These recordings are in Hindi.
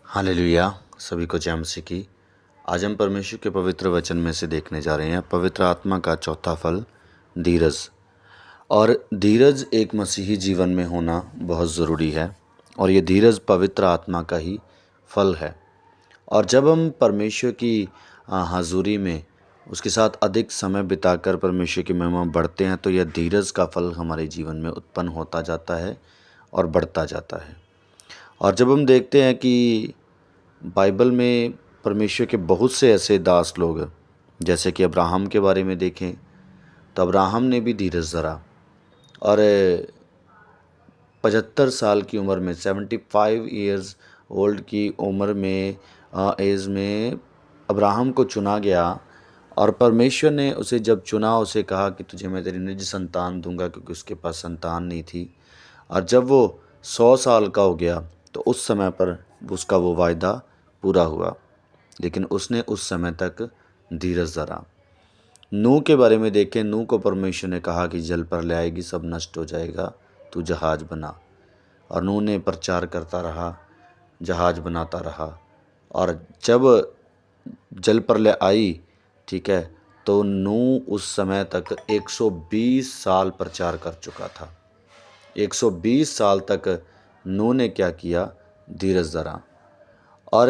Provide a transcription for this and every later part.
हालेलुया। सभी को जय मसीह की। आज हम परमेश्वर के पवित्र वचन में से देखने जा रहे हैं पवित्र आत्मा का चौथा फल, धीरज। और धीरज एक मसीही जीवन में होना बहुत ज़रूरी है और ये धीरज पवित्र आत्मा का ही फल है। और जब हम परमेश्वर की हाज़ुरी में उसके साथ अधिक समय बिताकर परमेश्वर की महिमा में बढ़ते हैं तो यह धीरज का फल हमारे जीवन में उत्पन्न होता जाता है और बढ़ता जाता है। और जब हम देखते हैं कि बाइबल में परमेश्वर के बहुत से ऐसे दास लोग हैं, जैसे कि अब्राहम के बारे में देखें तो अब्राहम ने भी धीरज धरा और 75 साल की उम्र में 75 ईयर्स ओल्ड की उम्र में एज में अब्राहम को चुना गया। और परमेश्वर ने उसे जब चुना उसे कहा कि तुझे मैं तेरी निज संतान दूंगा, क्योंकि उसके पास संतान नहीं थी। और जब वो 100 साल का हो गया तो उस समय पर उसका वो वायदा पूरा हुआ, लेकिन उसने उस समय तक धीरज धरा। नूह के बारे में देखें, नूह को परमेश्वर ने कहा कि जल पर ले आएगी, सब नष्ट हो जाएगा, तू जहाज़ बना। और नूह ने प्रचार करता रहा, जहाज़ बनाता रहा। और जब जल पर ले आई, ठीक है, तो नूह उस समय तक 120 साल प्रचार कर चुका था। 120 साल तक नूह ने क्या किया? धीरज धरा। और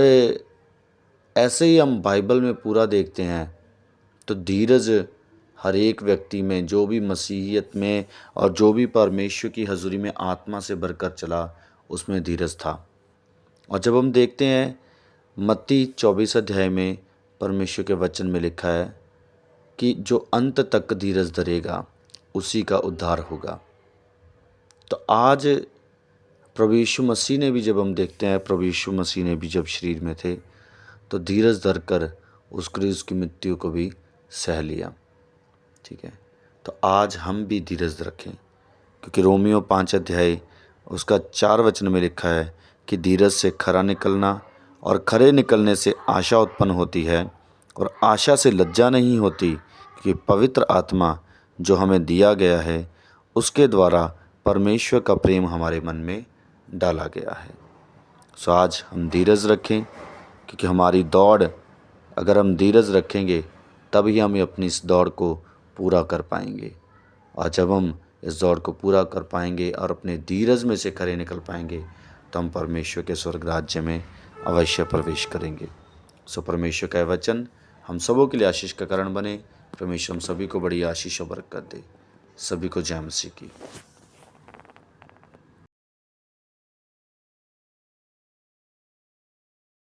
ऐसे ही हम बाइबल में पूरा देखते हैं तो धीरज हर एक व्यक्ति में, जो भी मसीहियत में और जो भी परमेश्वर की हज़ूरी में आत्मा से भरकर चला, उसमें धीरज था। और जब हम देखते हैं मत्ती 24 अध्याय में परमेश्वर के वचन में लिखा है कि जो अंत तक धीरज धरेगा उसी का उद्धार होगा। तो आज प्रभु यीशु मसीह ने भी, जब हम देखते हैं प्रभु यीशु मसीह ने भी जब शरीर में थे तो धीरज धरकर उसकी मृत्यु को भी सह लिया। ठीक है, तो आज हम भी धीरज रखें, क्योंकि रोमियो 5 अध्याय उसका 4 वचन में लिखा है कि धीरज से खरा निकलना और खरे निकलने से आशा उत्पन्न होती है, और आशा से लज्जा नहीं होती, क्योंकि पवित्र आत्मा जो हमें दिया गया है उसके द्वारा परमेश्वर का प्रेम हमारे मन में डाला गया है। सो आज हम धीरज रखें, क्योंकि हमारी दौड़, अगर हम धीरज रखेंगे तभी हम अपनी इस दौड़ को पूरा कर पाएंगे। और जब हम इस दौड़ को पूरा कर पाएंगे और अपने धीरज में से खरे निकल पाएंगे तो हम परमेश्वर के स्वर्ग राज्य में अवश्य प्रवेश करेंगे। सो परमेश्वर का वचन हम सबों के लिए आशीष का कारण बने। परमेश्वर हम सभी को बड़ी आशीष और बरकत दे। सभी को जय मसीह की।